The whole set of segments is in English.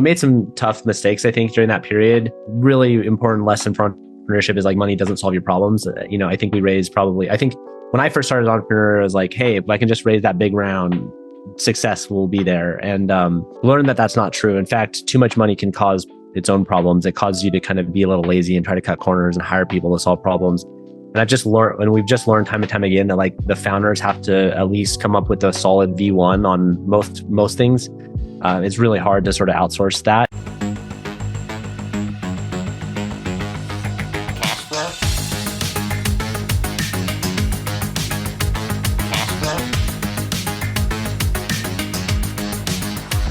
I made some tough mistakes, I think, during that period. Really important lesson for entrepreneurship is like money doesn't solve your problems. I think we raised I think when I first started as an entrepreneur, I was like, hey, if I can just raise that big round, success will be there. And learned that that's not true. In fact, too much money can cause its own problems. It causes you to kind of be a little lazy and try to cut corners and hire people to solve problems. And I've just learned, and we've just learned time and time again that like the founders have to at least come up with a solid V1 on most things. It's really hard to sort of outsource that. Cash flow. Cash flow.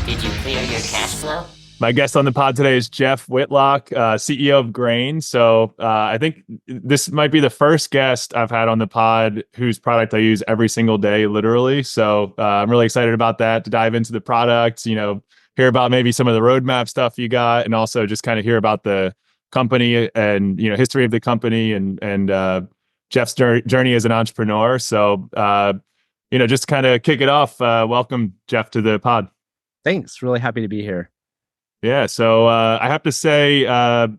Did you clear your cash flow? My guest on the pod today is Jeff Whitlock, CEO of Grain. So I think this might be the first guest I've had on the pod whose product I use every single day, literally. So I'm really excited about that, to dive into the product, hear about maybe some of the roadmap stuff you got, and also just kind of hear about the company and, history of the company and Jeff's journey as an entrepreneur. So, just kind of kick it off. Welcome, Jeff, to the pod. Thanks. Really happy to be here. Yeah, so I have to say, I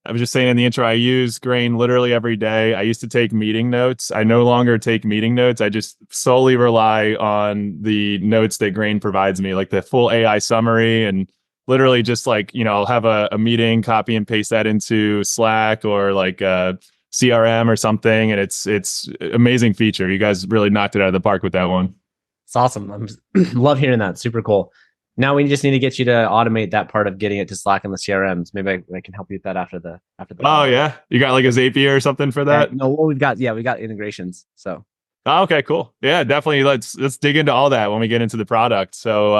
was just saying in the intro, I use Grain literally every day. I used to take meeting notes. I no longer take meeting notes. I just solely rely on the notes that Grain provides me, like the full AI summary, and literally just like, I'll have a meeting, copy and paste that into Slack or like a CRM or something. And it's amazing feature. You guys really knocked it out of the park with that one. It's awesome. Love hearing that. Super cool. Now we just need to get you to automate that part of getting it to Slack and the CRMs. Maybe I can help you with that after the. Oh yeah, you got like a Zapier or something for that? No, well, we got integrations. So. Oh, okay, cool. Yeah, definitely. Let's dig into all that when we get into the product. So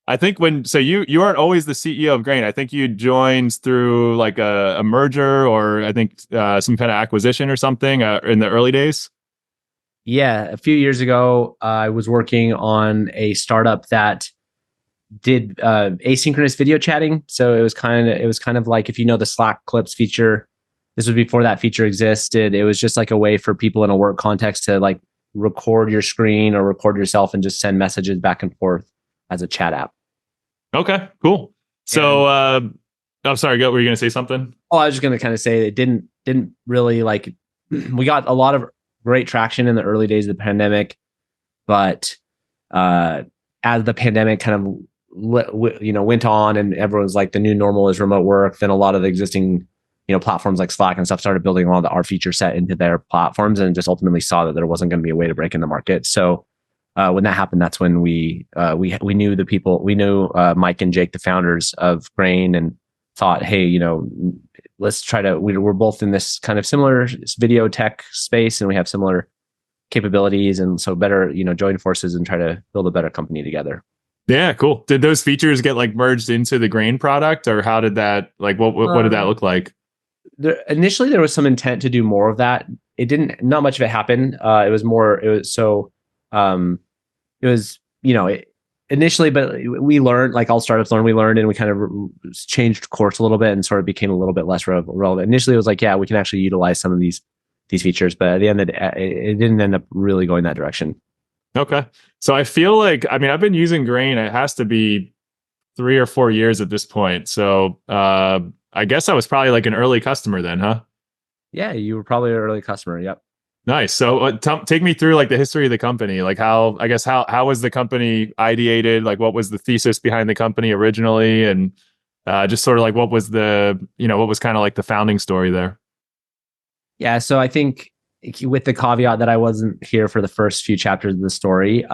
I think you aren't always the CEO of Grain. I think you joined through like a merger or I think some kind of acquisition or something in the early days. Yeah, a few years ago, I was working on a startup that did asynchronous video chatting. So it was kind of like, if you know the Slack clips feature, this was before that feature existed. It was just like a way for people in a work context to like record your screen or record yourself and just send messages back and forth as a chat app. Okay, cool. So I'm sorry, were you going to say something? Oh, I was just going to kind of say it didn't really like, we got a lot of great traction in the early days of the pandemic, but as the pandemic kind of went on and everyone's like the new normal is remote work, then a lot of the existing platforms like Slack and stuff started building a lot of our feature set into their platforms and just ultimately saw that there wasn't going to be a way to break in the market. So when that happened, that's when we knew the people. We knew Mike and Jake, the founders of Grain, and thought, hey, let's try to. We're both in this kind of similar video tech space, and we have similar capabilities, and so better join forces and try to build a better company together. Yeah, cool. Did those features get like merged into the Grain product, or how did that what did that look like? Initially, there was some intent to do more of that. Not much of it happened. Initially, but we learned, like all startups learn, and we kind of changed course a little bit and sort of became a little bit less relevant. Initially, it was like, yeah, we can actually utilize some of these features, but at the end of the day, it didn't end up really going that direction. Okay. So I feel like, I've been using Grain. It has to be 3 or 4 years at this point. So I guess I was probably like an early customer then, huh? Yeah, you were probably an early customer. Yep. Nice. So take me through like the history of the company. Like how was the company ideated? Like what was the thesis behind the company originally? And just sort of like what was what was kind of like the founding story there? Yeah. So I think, with the caveat that I wasn't here for the first few chapters of the story,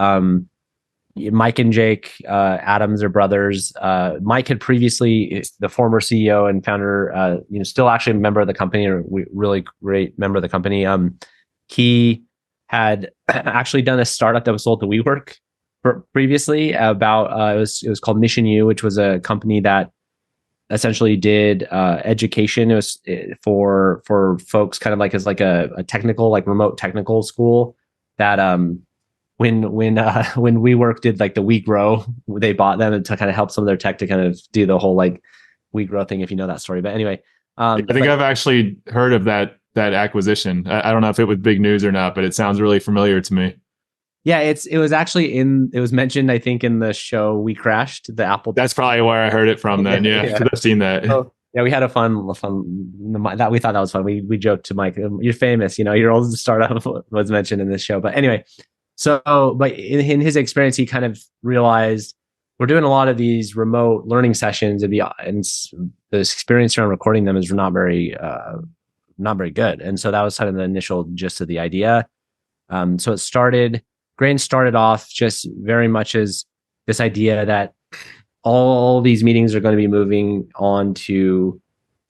Mike and Jake Adams are brothers. Mike had previously, the former CEO and founder, still actually a member of the company, or really great member of the company. He had actually done a startup that was sold to WeWork previously. It was called Mission U, which was a company that essentially did education. It was for folks kind of like as like a technical, like remote technical school that when WeWork did like the WeGrow, they bought them to kind of help some of their tech to kind of do the whole like WeGrow thing, if you know that story. But anyway, I think I've actually heard of that acquisition. I don't know if it was big news or not, but it sounds really familiar to me. Yeah, it was actually it was mentioned, I think, in the show We Crashed, the Apple. That's probably where I heard it from then. Yeah, Yeah. I've seen that. So, yeah, we had a fun that we thought that was fun. We joked to Mike, you're famous, your old startup was mentioned in this show. But anyway, so but in his experience, he kind of realized we're doing a lot of these remote learning sessions, and the experience around recording them is not very good. And so that was kind of the initial gist of the idea. So Grain started off just very much as this idea that all these meetings are going to be moving on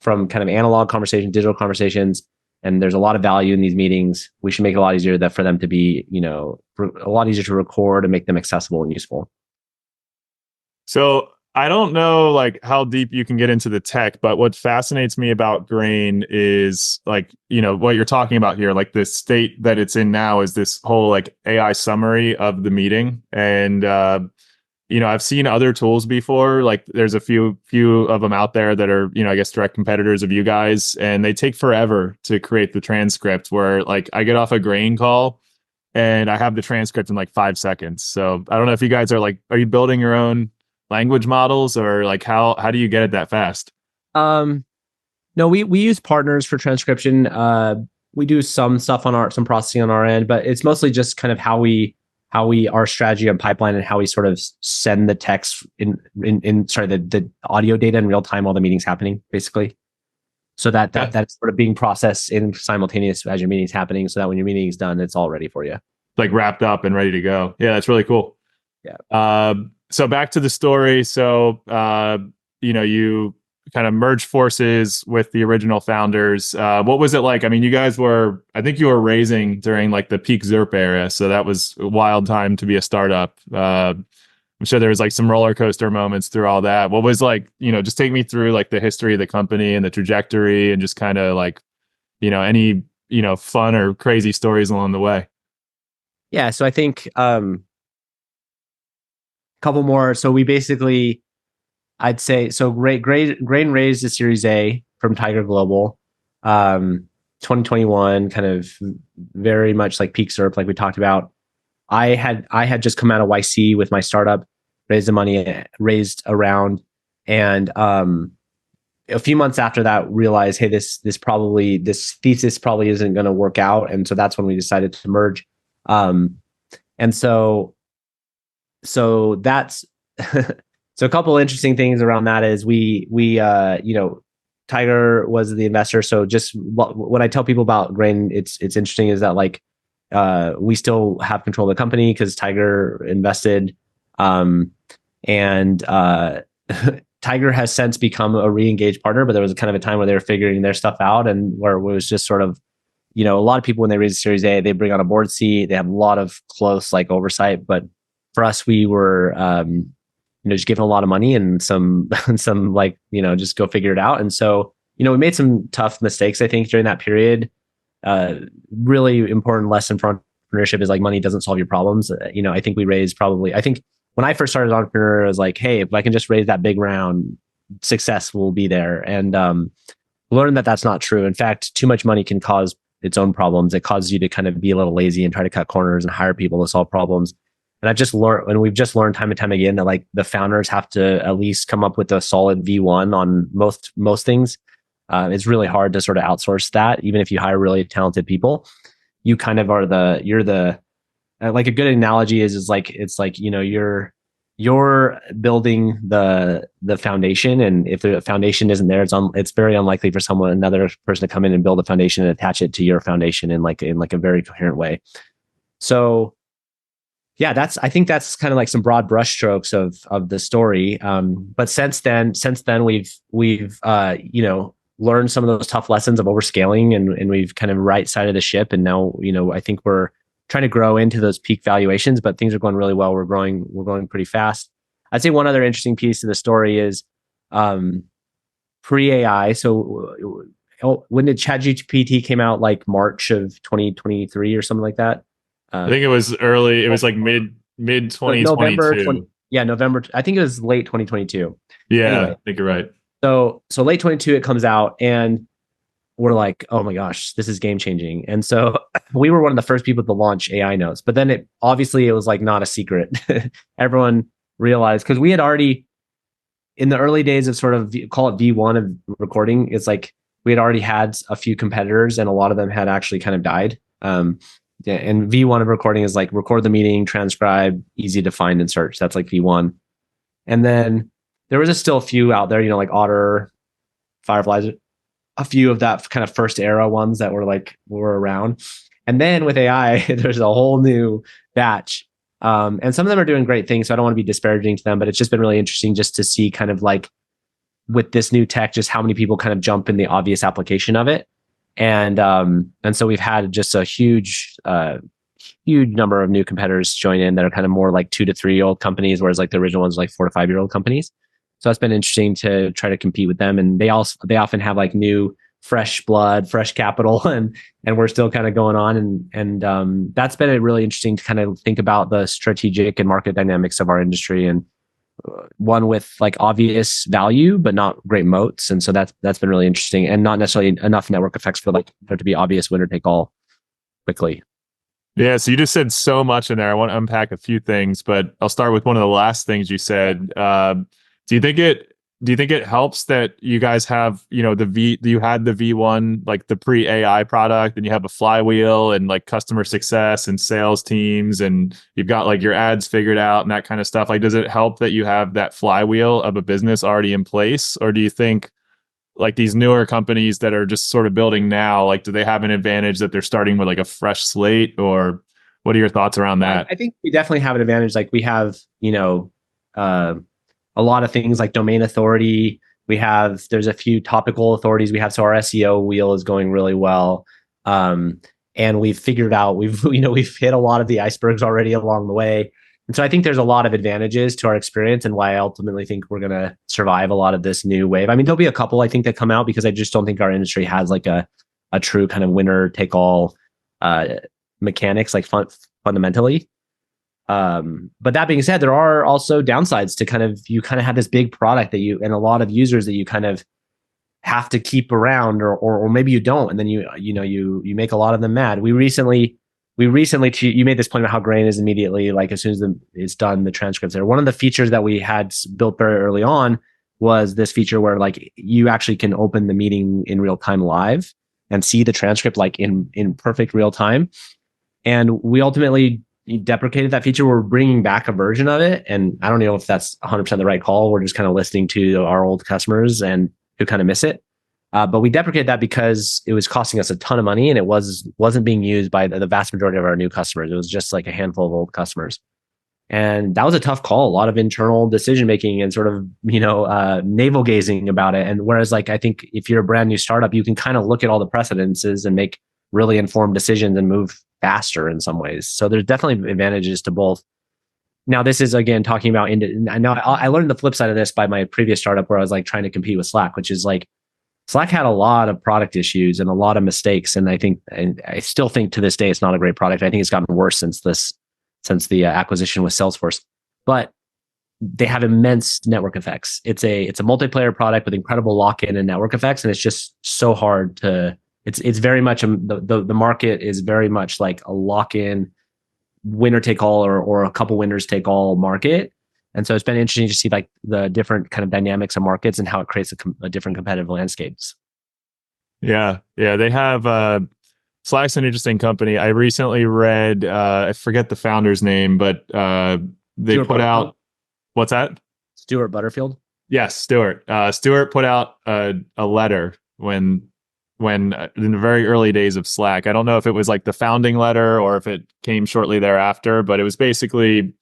from kind of analog conversations, digital conversations, and there's a lot of value in these meetings. We should make it a lot easier for them to be, a lot easier to record and make them accessible and useful. So I don't know like how deep you can get into the tech, but what fascinates me about Grain is like, what you're talking about here, like the state that it's in now is this whole like AI summary of the meeting. And, I've seen other tools before, like there's a few of them out there that are, I guess direct competitors of you guys, and they take forever to create the transcript where like I get off a Grain call and I have the transcript in like 5 seconds. So I don't know if you guys are you building your own language models, or like how do you get it that fast? No, we use partners for transcription. We do some stuff some processing on our end, but it's mostly just kind of how we our strategy and pipeline, and how we sort of send the text the audio data in real time while the meeting's happening, basically. So that's sort of being processed in simultaneous as your meeting's happening, so that when your meeting's done, it's all ready for you. Like wrapped up and ready to go. Yeah, that's really cool. Yeah. So back to the story. So, you kind of merged forces with the original founders. What was it like? I mean, I think you were raising during like the peak ZIRP era. So that was a wild time to be a startup. I'm sure there was like some roller coaster moments through all that. What was like, just take me through like the history of the company and the trajectory, and just kind of like, any, fun or crazy stories along the way. Yeah. So I think, couple more. So we basically, I'd say, so Grain raised a Series A from Tiger Global, 2021, kind of very much like peak ZIRP, like we talked about. I had just come out of YC with my startup, raised the money, raised around, and a few months after that, realized, hey, this thesis probably isn't going to work out, and so that's when we decided to merge. And so that's so a couple of interesting things around that is we Tiger was the investor. So just when I tell people about Grain, it's interesting is that like we still have control of the company because Tiger invested, and Tiger has since become a re-engaged partner, but there was kind of a time where they were figuring their stuff out, and where it was just sort of, a lot of people when they raise a Series A, they bring on a board seat, they have a lot of close like oversight, but for us, we were, just given a lot of money and some like, just go figure it out. And so, we made some tough mistakes, I think, during that period. Really important lesson for entrepreneurship is like money doesn't solve your problems. I think we raised I think when I first started as an entrepreneur, I was like, hey, if I can just raise that big round, success will be there. And learned that that's not true. In fact, too much money can cause its own problems. It causes you to kind of be a little lazy and try to cut corners and hire people to solve problems. And we've just learned time and time again that like the founders have to at least come up with a solid V1 on most things. It's really hard to sort of outsource that. Even if you hire really talented people, you kind of are like a good analogy is like, it's like, you're building the foundation. And if the foundation isn't there, it's very unlikely for another person to come in and build a foundation and attach it to your foundation in like a very coherent way. So yeah, I think that's kind of like some broad brushstrokes of the story. But since then we've learned some of those tough lessons of overscaling, and we've kind of right-sided the ship. And now, I think we're trying to grow into those peak valuations, but things are going really well. We're growing pretty fast. I'd say one other interesting piece of the story is pre-AI. So when did ChatGPT came out? Like March of 2023 or something like that. I think it was early. It was like mid 2022. November. I think it was late 2022. Yeah, anyway, I think you're right. So late 22, it comes out, and were like, oh my gosh, this is game changing. And so we were one of the first people to launch AI notes, but then it was like not a secret. Everyone realized, because we had already, in the early days of sort of call it V1 of recording, it's like we had already had a few competitors and a lot of them had actually kind of died. Yeah, and V1 of recording is like record the meeting, transcribe, easy to find and search. That's like V1. And then there was still a few out there, like Otter, Fireflies, a few of that kind of first era ones that were around. And then with AI, there's a whole new batch. And some of them are doing great things. So I don't want to be disparaging to them, but it's just been really interesting just to see kind of like with this new tech, just how many people kind of jump in the obvious application of it. And so we've had just a huge number of new competitors join in that are kind of more like 2 to 3 year old companies, whereas like the original ones are like 4 to 5 year old companies. So it's been interesting to try to compete with them. And they often have like new, fresh blood, fresh capital, and we're still kind of going on. And that's been really interesting to kind of think about the strategic and market dynamics of our industry, and one with like obvious value, but not great moats. And so that's been really interesting, and not necessarily enough network effects for like there to be obvious winner take all quickly. Yeah, so you just said so much in there. I want to unpack a few things, but I'll start with one of the last things you said. Do you think it helps that you guys have, you had the V1, like the pre-AI product, and you have a flywheel and like customer success and sales teams, and you've got like your ads figured out and that kind of stuff? Like, does it help that you have that flywheel of a business already in place? Or do you think like these newer companies that are just sort of building now, like, do they have an advantage that they're starting with like a fresh slate? Or what are your thoughts around that? I think we definitely have an advantage. Like we have, a lot of things like domain authority. There's a few topical authorities we have. So our SEO wheel is going really well. And we've figured out, we've hit a lot of the icebergs already along the way. And so I think there's a lot of advantages to our experience, and why I ultimately think we're going to survive a lot of this new wave. I mean, there'll be a couple, I think, that come out, because I just don't think our industry has like a true kind of winner take all mechanics, like fundamentally. But that being said, there are also downsides to you have this big product and a lot of users that you kind of have to keep around, or maybe you don't, and then you make a lot of them mad. We recently you made this point about how Grain is immediately, like as soon as it's done, the transcripts there. One of the features that we had built very early on was this feature where like you actually can open the meeting in real time live and see the transcript like in perfect real time. And we ultimately deprecated that feature. We're bringing back a version of it, and I don't know if that's 100% the right call. We're just kind of listening to our old customers and who kind of miss it. But we deprecated that because it was costing us a ton of money, and it wasn't being used by the vast majority of our new customers. It was just like a handful of old customers. And that was a tough call, a lot of internal decision making and sort of, navel gazing about it. And whereas like, I think if you're a brand new startup, you can kind of look at all the precedences and make really informed decisions and move faster in some ways. So there's definitely advantages to both. Now, this is again talking about, I learned the flip side of this by my previous startup, where I was like trying to compete with Slack, which is like, Slack had a lot of product issues and a lot of mistakes. And I still think to this day, it's not a great product. I think it's gotten worse since the acquisition with Salesforce, but they have immense network effects. It's a multiplayer product with incredible lock-in and network effects. And it's just so hard it's very much, the market is very much like a lock-in winner take all or a couple winners take all market. And so it's been interesting to see like the different kind of dynamics of markets and how it creates a different competitive landscapes. Yeah. They have, Slack's an interesting company. I recently read, I forget the founder's name, but they put out, what's that? Stuart Butterfield? Yes, Stuart. Stuart put out a letter when in the very early days of Slack. I don't know if it was like the founding letter or if it came shortly thereafter, but it was basically,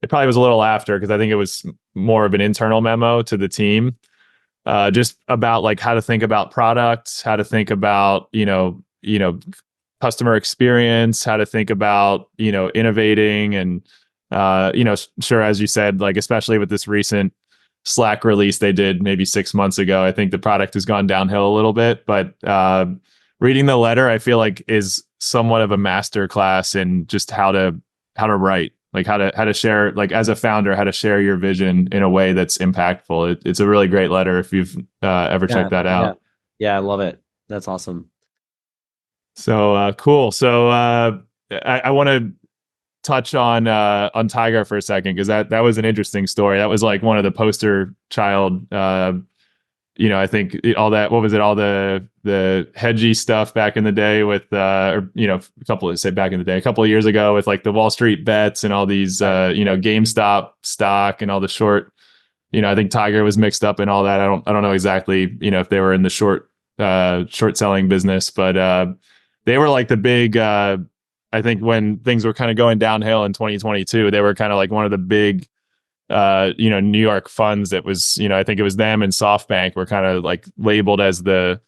it probably was a little after, because I think it was more of an internal memo to the team, just about like how to think about products, how to think about, customer experience, how to think about, innovating. And, sure, as you said, like, especially with this recent Slack release they did maybe 6 months ago, I think the product has gone downhill a little bit. But reading the letter, I feel like is somewhat of a master class in just how to write, like how to share, like as a founder, how to share your vision in a way that's impactful. It's a really great letter if you've ever checked that out. Yeah, I love it. That's awesome. So cool. So I want to touch on Tiger for a second, because that was an interesting story. That was like one of the poster child. I think all that. What was it? All the hedgy stuff back in the day with, or a couple of years ago with like the Wall Street bets and all these, GameStop stock and all the short. I think Tiger was mixed up in all that. I don't know exactly, if they were in the short selling business, but they were like the big. I think when things were kind of going downhill in 2022, they were kind of like one of the big, New York funds that was, I think it was them and SoftBank were kind of like labeled as the,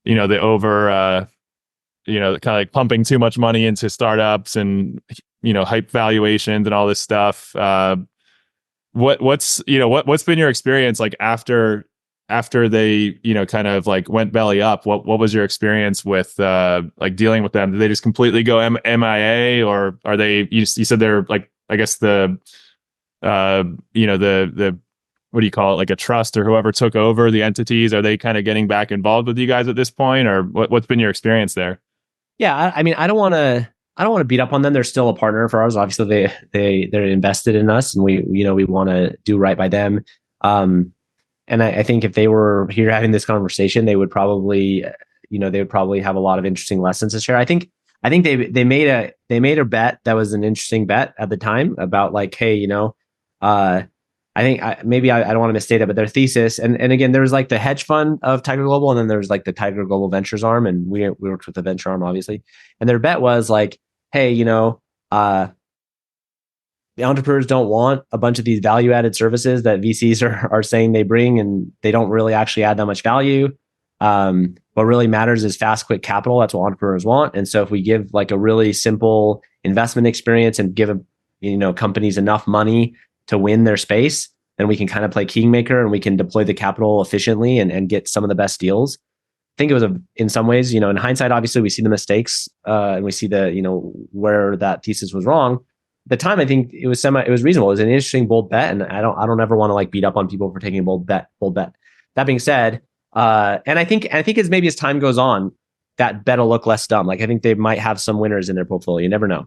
the over, kind of like pumping too much money into startups and, hype valuations and all this stuff. What's been your experience like after they, kind of like went belly up? What was your experience with like dealing with them? Did they just completely go MIA, or are they, you said they're like, I guess the the what do you call it, like a trust or whoever took over the entities, are they kind of getting back involved with you guys at this point, or what's been your experience there? Yeah, I mean, I don't want to beat up on them. They're still a partner for ours. Obviously, they're invested in us, and we want to do right by them. And I think if they were here having this conversation, they would probably, have a lot of interesting lessons to share. I think they made a bet that was an interesting bet at the time about like, hey, I think maybe I don't want to misstate it, but their thesis, and again, there was like the hedge fund of Tiger Global, and then there's like the Tiger Global Ventures arm, and we worked with the venture arm, obviously. And their bet was like, hey, the entrepreneurs don't want a bunch of these value added services that VCs are saying they bring, and they don't really actually add that much value. What really matters is fast, quick capital. That's what entrepreneurs want. And so if we give like a really simple investment experience and give companies enough money to win their space, then we can kind of play kingmaker and we can deploy the capital efficiently and get some of the best deals. I think it was in some ways, in hindsight, obviously we see the mistakes and we see the, where that thesis was wrong. At the time, I think it was reasonable. It was an interesting, bold bet. And I don't ever want to like beat up on people for taking a bold bet. That being said, and I think as time goes on, that bet will look less dumb. Like I think they might have some winners in their portfolio. You never know.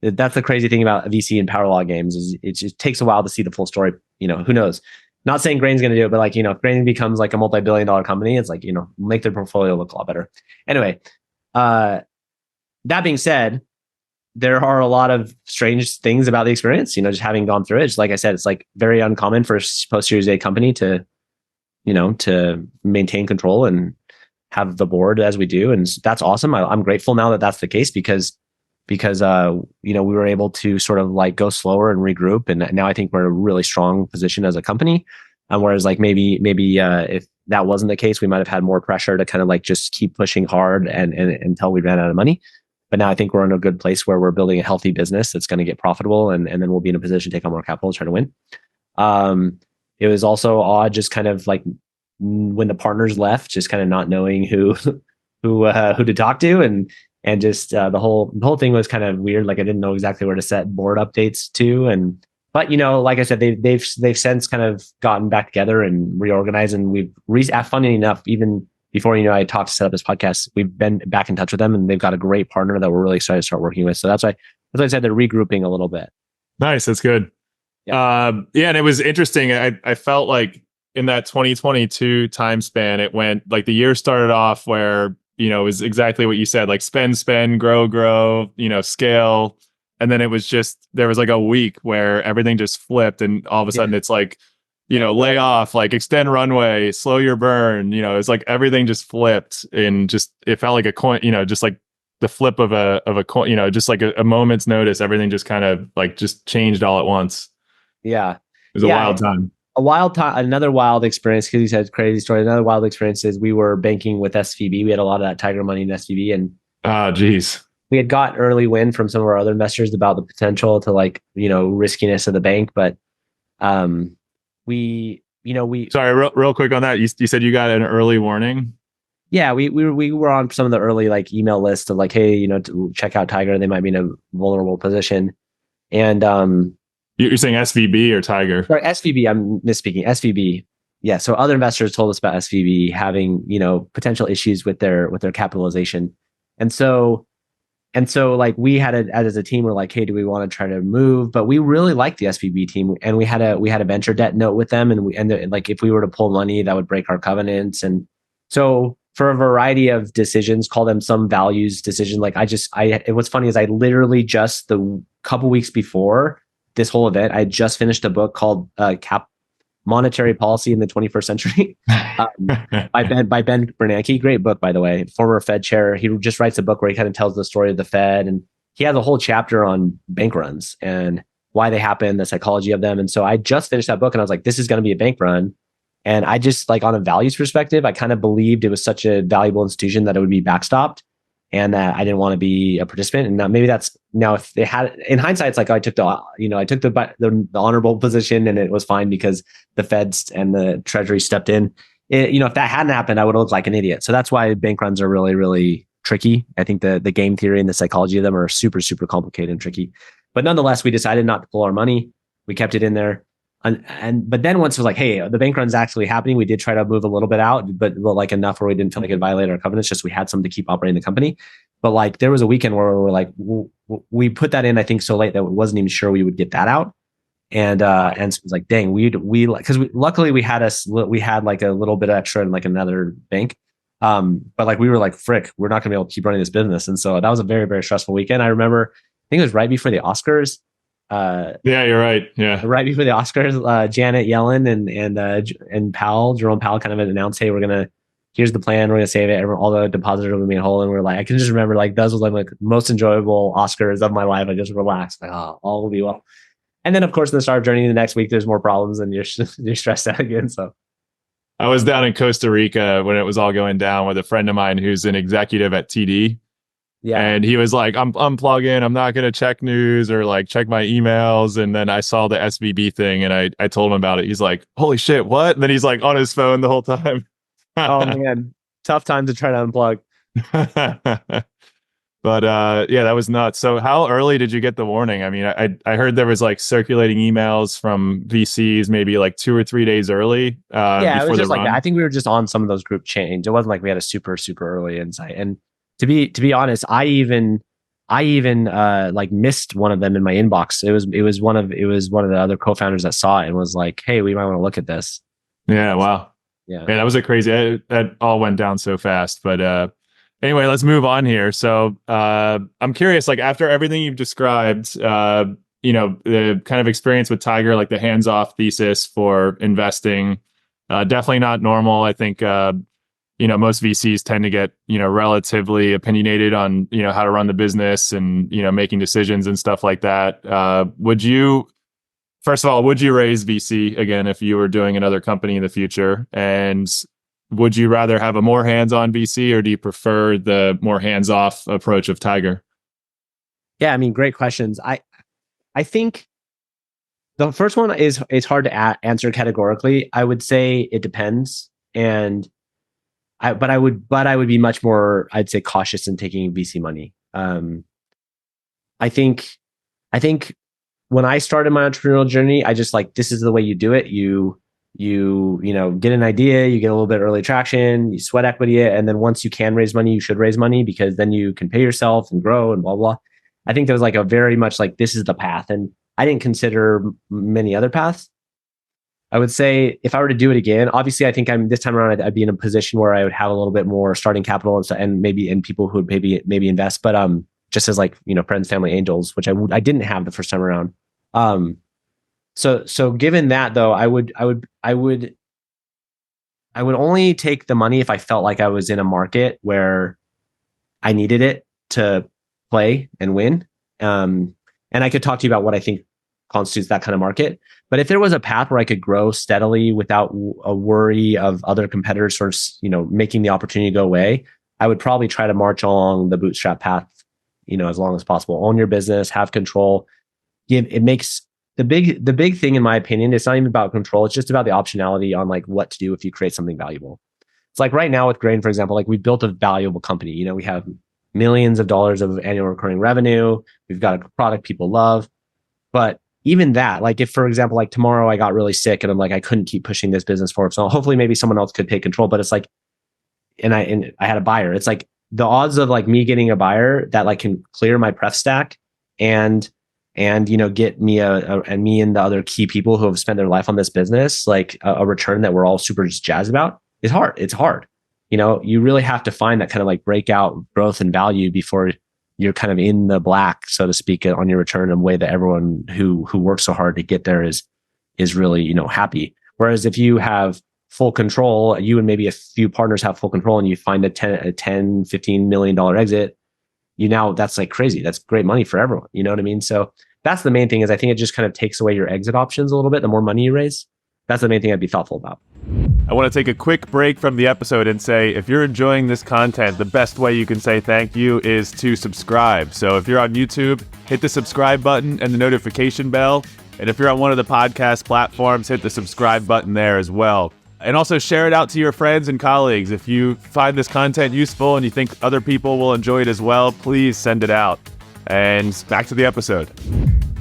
That's the crazy thing about VC and power law games is it just takes a while to see the full story. Who knows? Not saying Grain's going to do it, but like, if Grain becomes like a multi-billion-dollar company, it's like, make their portfolio look a lot better. Anyway, that being said, there are a lot of strange things about the experience, just having gone through it. Just like I said, it's like very uncommon for a post-Series A company to maintain control and have the board as we do. And that's awesome. I'm grateful now that that's the case because we were able to sort of like go slower and regroup. And now I think we're in a really strong position as a company. Whereas like maybe if that wasn't the case, we might have had more pressure to kind of like just keep pushing hard and until we ran out of money. But now I think we're in a good place where we're building a healthy business that's going to get profitable, and then we'll be in a position to take on more capital and try to win. It was also odd, just kind of like when the partners left, just kind of not knowing who to talk to, and just the whole thing was kind of weird. Like I didn't know exactly where to set board updates to, but like I said, they've since kind of gotten back together and reorganized, and we've funny enough, even before I talked to set up this podcast, we've been back in touch with them, and they've got a great partner that we're really excited to start working with. So that's why I said they're regrouping a little bit. Nice, that's good. Yeah, and it was interesting. I felt like in that 2022 time span, it went like the year started off where it was exactly what you said, like spend, grow, scale. And then it was just, there was like a week where everything just flipped, and all of a sudden it's like, lay off, like extend runway, slow your burn, it's like everything just flipped, and just, it felt like a coin, just like the flip of a coin, just like a moment's notice, everything just kind of like just changed all at once. Yeah. It was a wild time. Another wild experience, because you said crazy story. Another wild experience is we were banking with SVB. We had a lot of that Tiger money in SVB, and geez, we had got early win from some of our other investors about the potential to like riskiness of the bank, but we sorry, real quick on that. You said you got an early warning. Yeah, we were on some of the early like email lists of like, hey, to check out Tiger. They might be in a vulnerable position, and you're saying SVB or Tiger? Sorry, SVB. I'm misspeaking. SVB. yeah, so other investors told us about SVB having, potential issues with their capitalization. And so like we had as a team, we're like, hey, do we want to try to move? But we really liked the SVB team, and we had a venture debt note with them, and like if we were to pull money, that would break our covenants. And so for a variety of decisions, call them some values decision. Like what's funny is I literally just the couple weeks before this whole event, I just finished a book called Monetary Policy in the 21st Century by Ben Bernanke. Great book, by the way. Former Fed chair. He just writes a book where he kind of tells the story of the Fed, and he has a whole chapter on bank runs and why they happen, the psychology of them. And so I just finished that book, and I was like, this is going to be a bank run. And I just, like, on a values perspective, I kind of believed it was such a valuable institution that it would be backstopped, and that I didn't want to be a participant. And now maybe that's, now if they had, in hindsight, it's like I took the honorable position, and it was fine because the Feds and the Treasury stepped in. If that hadn't happened, I would have looked like an idiot. So that's why bank runs are really, really tricky. I think the game theory and the psychology of them are super, super complicated and tricky. But nonetheless, we decided not to pull our money. We kept it in there. But then once it was like, hey, the bank run's actually happening, we did try to move a little bit out, but like enough where we didn't feel like it violated our covenants. Just we had some to keep operating the company. But like there was a weekend where we were like, we put that in, I think, so late that we wasn't even sure we would get that out. And so it was like, dang, because luckily we had like a little bit extra in like another bank. But like we were like, frick, we're not gonna be able to keep running this business. And so that was a very, very stressful weekend. I remember, I think it was right before the Oscars. Yeah, you're right. Yeah. Right before the Oscars, Janet Yellen and Jerome Powell kind of announced, hey, here's the plan. We're going to save it. All the depositors will be made whole. And we're like, I can just remember, like, those was like most enjoyable Oscars of my life. I just relaxed, like, oh, all will be well. And then of course, in the startup journey, the next week, there's more problems and you're stressed out again. So I was down in Costa Rica when it was all going down with a friend of mine who's an executive at TD. Yeah. And he was like, I'm unplugging. I'm not going to check news or like check my emails. And then I saw the SVB thing and I told him about it. He's like, holy shit, what? And then he's like on his phone the whole time. Oh man, tough time to try to unplug. But yeah, that was nuts. So how early did you get the warning? I mean, I heard there was like circulating emails from VCs maybe like 2 or 3 days early. Yeah, it was just like that. I think we were just on some of those group chains. It wasn't like we had a super, super early insight. And to be honest, I even like missed one of them in my inbox. It was one of the other co-founders that saw it and was like, hey, we might want to look at this. Yeah. Wow. Yeah. Man, that was that all went down so fast. But anyway, let's move on here. So I'm curious, like after everything you've described, the kind of experience with Tiger, like the hands-off thesis for investing, definitely not normal. I think most VCs tend to get, relatively opinionated on, how to run the business and, making decisions and stuff like that. First of all, would you raise VC again if you were doing another company in the future? And would you rather have a more hands-on VC, or do you prefer the more hands-off approach of Tiger? Yeah, I mean, great questions. I think the first one is hard to answer categorically. I would say it depends, but I would be much more, I'd say, cautious in taking VC money. I think when I started my entrepreneurial journey, I just like, this is the way you do it. You get an idea, you get a little bit of early traction, you sweat equity it, and then once you can raise money, you should raise money because then you can pay yourself and grow and blah blah. I think there was like a very much like, this is the path, and I didn't consider many other paths. I would say if I were to do it again, obviously I think this time around I'd be in a position where I would have a little bit more starting capital and people who would maybe invest, but just as like, friends, family, angels, which I didn't have the first time around. So given that though, I would only take the money if I felt like I was in a market where I needed it to play and win. And I could talk to you about what I think constitutes that kind of market. But if there was a path where I could grow steadily without a worry of other competitors sort of, making the opportunity go away, I would probably try to march along the bootstrap path, as long as possible. Own your business, have control. It makes the big thing, in my opinion, it's not even about control. It's just about the optionality on like what to do if you create something valuable. It's like right now with Grain, for example, like we've built a valuable company. We have millions of dollars of annual recurring revenue. We've got a product people love, but even that, like if, for example, like tomorrow I got really sick and I'm like, I couldn't keep pushing this business forward. So hopefully maybe someone else could take control, but it's like, and I had a buyer. It's like the odds of like me getting a buyer that like can clear my pref stack and get me and me and the other key people who have spent their life on this business, like a return that we're all super just jazzed about is hard. It's hard. You really have to find that kind of like breakout growth and value before you're kind of in the black, so to speak, on your return in a way that everyone who works so hard to get there is really, happy. Whereas if you have full control, you and maybe a few partners have full control and you find a $10-15 million exit, that's like crazy. That's great money for everyone. You know what I mean? So that's the main thing is I think it just kind of takes away your exit options a little bit. The more money you raise, that's the main thing I'd be thoughtful about. I want to take a quick break from the episode and say, if you're enjoying this content, the best way you can say thank you is to subscribe. So if you're on YouTube, hit the subscribe button and the notification bell. And if you're on one of the podcast platforms, hit the subscribe button there as well. And also share it out to your friends and colleagues. If you find this content useful and you think other people will enjoy it as well, please send it out. And back to the episode.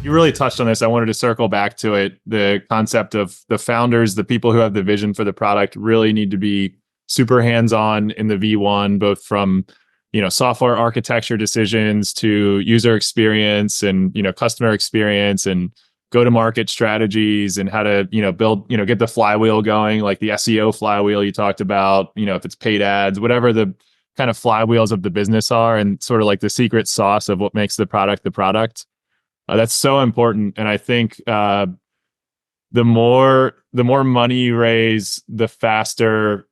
You really touched on this. I wanted to circle back to it. The concept of the founders, the people who have the vision for the product really need to be super hands-on in the V1, both from, software architecture decisions to user experience and, customer experience and go-to-market strategies and how to, build, get the flywheel going, like the SEO flywheel you talked about, if it's paid ads, whatever the kind of flywheels of the business are, and sort of like the secret sauce of what makes the product the product. That's so important. And I think the more money you raise, the faster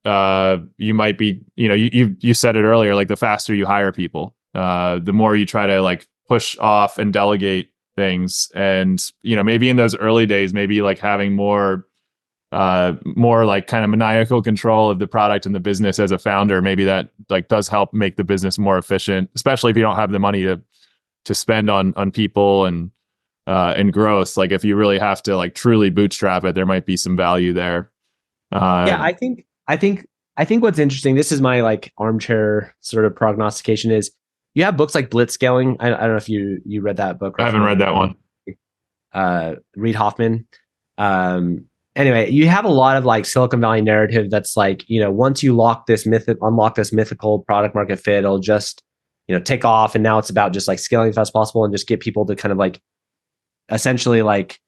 you might be, you said it earlier, like the faster you hire people, the more you try to like push off and delegate things. And, maybe in those early days, maybe like having more like kind of maniacal control of the product and the business as a founder, maybe that like does help make the business more efficient, especially if you don't have the money to spend on people and growth. Like if you really have to like truly bootstrap it, there might be some value there. I think what's interesting, this is my like armchair sort of prognostication, is you have books like Blitzscaling. I don't know if you read that book. I haven't read that one. Reid Hoffman. Anyway, you have a lot of like Silicon Valley narrative that's like, once you unlock this mythical product market fit, it'll just, take off. And now it's about just like scaling as fast as possible and just get people to kind of like, essentially like,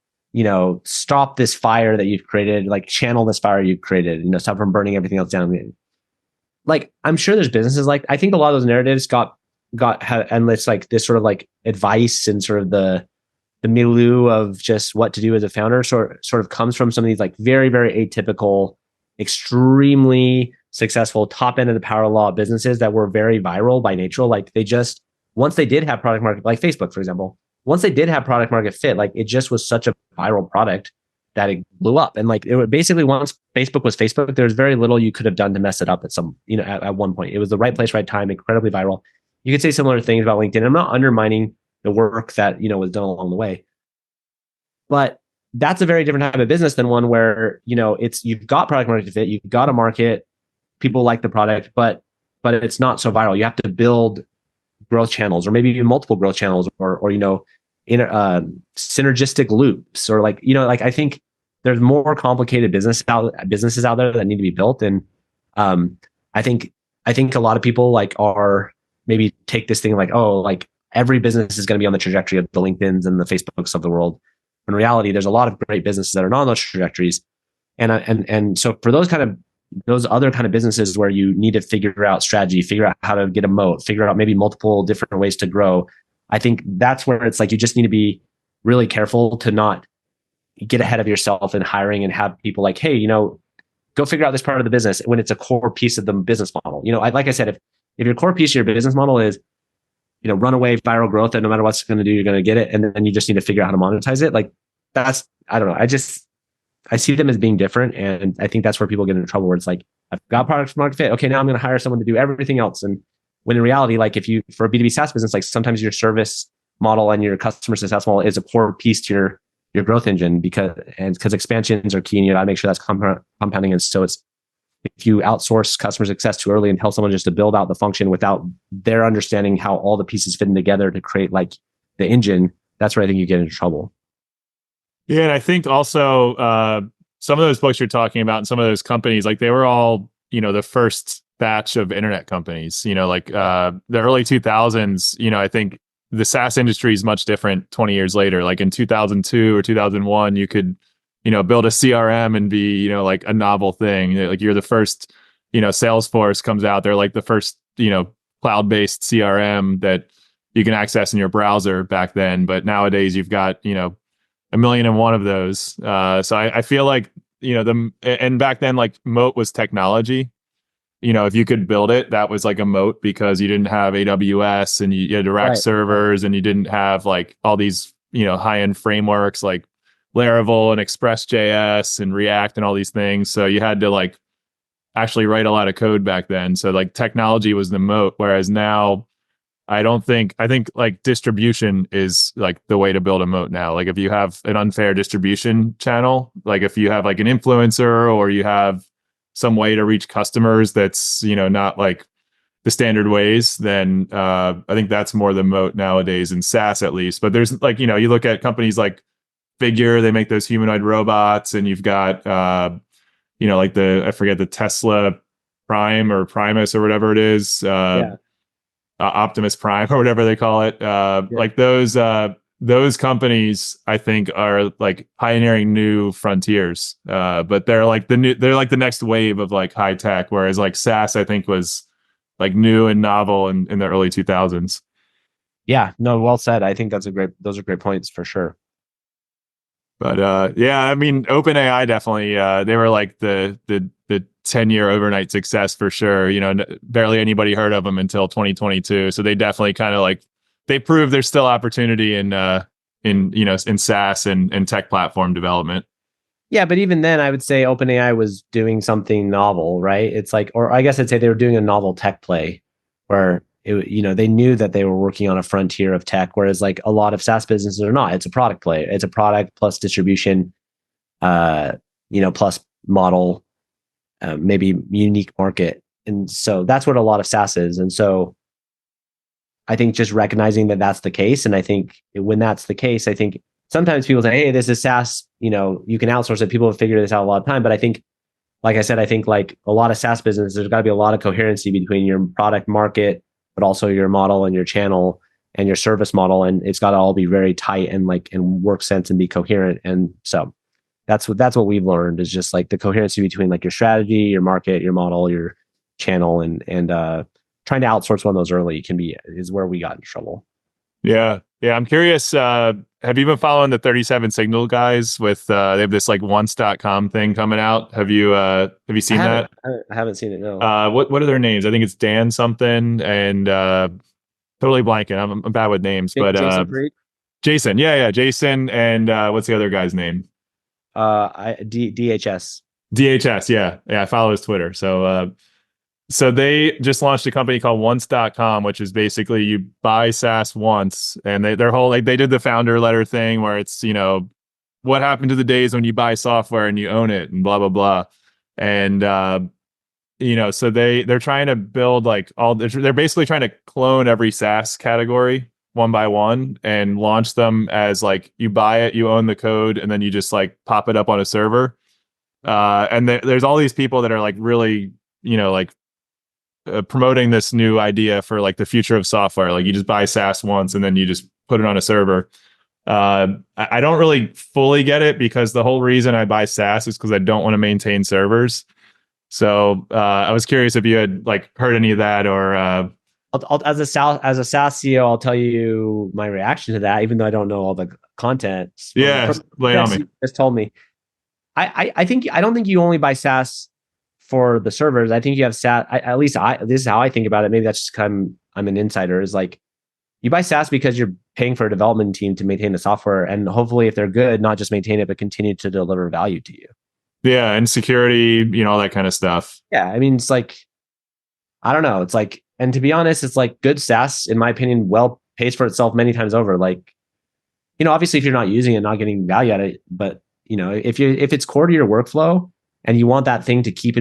stop this fire that you've created, like channel this fire you've created, stop from burning everything else down. Like, I'm sure there's businesses like, I think a lot of those narratives and it's like this sort of like advice and sort of the milieu of just what to do as a founder sort of comes from some of these like very, very atypical, extremely successful top end of the power law businesses that were very viral by nature. Like they just, once they did have product market, like Facebook, for example, once they did have product market fit, like it just was such a viral product that it blew up. And like it would basically, once Facebook was Facebook, there's very little you could have done to mess it up at one point. It was the right place, right time, incredibly viral. You could say similar things about LinkedIn. I'm not undermining the work that, was done along the way, but that's a very different type of business than one where, you've got product market fit, you've got a market, people like the product, but it's not so viral. You have to build growth channels, or maybe even multiple growth channels, or in synergistic loops, or like, I think there's more complicated businesses out there that need to be built. And I think a lot of people like are maybe take this thing like, oh, like every business is going to be on the trajectory of the LinkedIns and the Facebooks of the world. In reality, there's a lot of great businesses that are not on those trajectories. And so for those other kind of businesses where you need to figure out strategy, figure out how to get a moat, figure out maybe multiple different ways to grow, I think that's where it's like you just need to be really careful to not get ahead of yourself in hiring and have people like, hey, go figure out this part of the business when it's a core piece of the business model. Like I said, if your core piece of your business model is, run away viral growth, and no matter what's going to do, you're going to get it. And then you just need to figure out how to monetize it. Like that's, I don't know. I see them as being different. And I think that's where people get into trouble, where it's like, I've got product market fit. Okay, now I'm going to hire someone to do everything else. And when in reality, like for a B2B SaaS business, like sometimes your service model and your customer success model is a core piece to your growth engine, because expansions are key, and you got to make sure that's compounding. And so if you outsource customer success too early and tell someone just to build out the function without their understanding how all the pieces fit in together to create like the engine, that's where I think you get into trouble. Yeah, and I think also some of those books you're talking about and some of those companies, like they were all, the first batch of internet companies, like the early 2000s, I think the SaaS industry is much different 20 years later. Like in 2002 or 2001, you could, build a CRM and be, like a novel thing. Like you're the first, Salesforce comes out. They're like the first, cloud-based CRM that you can access in your browser back then. But nowadays you've got, a million and one of those. So I feel like, and back then, like moat was technology. If you could build it, that was like a moat because you didn't have AWS and you had to rack servers and you didn't have like all these, high-end frameworks like Laravel and Express.js and React and all these things. So you had to like actually write a lot of code back then. So like technology was the moat, whereas now I think like distribution is like the way to build a moat now. Like if you have an unfair distribution channel, like if you have like an influencer or you have some way to reach customers that's, not like the standard ways, then I think that's more the moat nowadays in SaaS at least. But there's like, you look at companies like Figure, they make those humanoid robots, and you've got like I forget, the Tesla Prime or Primus or whatever it is. Optimus Prime or whatever they call it. Like those companies, I think, are like pioneering new frontiers. But they're like the next wave of like high tech. Whereas like SaaS, I think, was like new and novel in the early 2000s. Yeah, no, well said. I think those are great points for sure. But yeah, I mean, OpenAI definitely, they were like the 10-year overnight success for sure. Barely anybody heard of them until 2022. So they definitely kind of like, they proved there's still opportunity in SaaS and tech platform development. Yeah, but even then, I would say OpenAI was doing something novel, right? It's like, or I guess I'd say they were doing a novel tech play where they knew that they were working on a frontier of tech, whereas like a lot of SaaS businesses are not. It's a product play. It's a product plus distribution, plus model, maybe unique market. And so that's what a lot of SaaS is. And so I think just recognizing that that's the case. And I think when that's the case, I think sometimes people say, hey, this is SaaS, you can outsource it. People have figured this out a lot of time. But I think, like I said, I think like a lot of SaaS businesses, there's got to be a lot of coherency between your product market, but also your model and your channel and your service model. And it's got to all be very tight and work sense and be coherent. And so that's what we've learned is just like the coherency between like your strategy, your market, your model, your channel, and trying to outsource one of those early is where we got in trouble. Yeah. I'm curious. Have you been following the 37 Signal guys with, they have this like once.com thing coming out. Have you seen that? I haven't seen it. No. What are their names? I think it's Dan something and, totally blanking. I'm bad with names, but, Jason. Yeah. Jason. And, what's the other guy's name? DHS. DHS. Yeah. I follow his Twitter. So they just launched a company called once.com, which is basically you buy SaaS once, and their whole, like, they did the founder letter thing where it's, what happened to the days when you buy software and you own it and blah, blah, blah. And, so they're trying to build like they're basically trying to clone every SaaS category one by one and launch them as like, you buy it, you own the code, and then you just like pop it up on a server. And there's all these people that are like really, promoting this new idea for like the future of software. Like you just buy SaaS once and then you just put it on a server. I don't really fully get it because the whole reason I buy SaaS is because I don't want to maintain servers. So I was curious if you had like heard any of that or. As a SaaS CEO, I'll tell you my reaction to that, even though I don't know all the content. Yeah, lay it on me. Just told me. I don't think you only buy SaaS for the servers. I think you have SaaS. This is how I think about it. Maybe that's just because I'm an insider. Is like you buy SaaS because you're paying for a development team to maintain the software, and hopefully, if they're good, not just maintain it, but continue to deliver value to you. Yeah, and security, all that kind of stuff. Yeah, I mean, it's like I don't know. It's like, and to be honest, it's like good SaaS, in my opinion, well pays for itself many times over. Like, obviously, if you're not using it, not getting value out of it, but if it's core to your workflow. And you want that thing to keep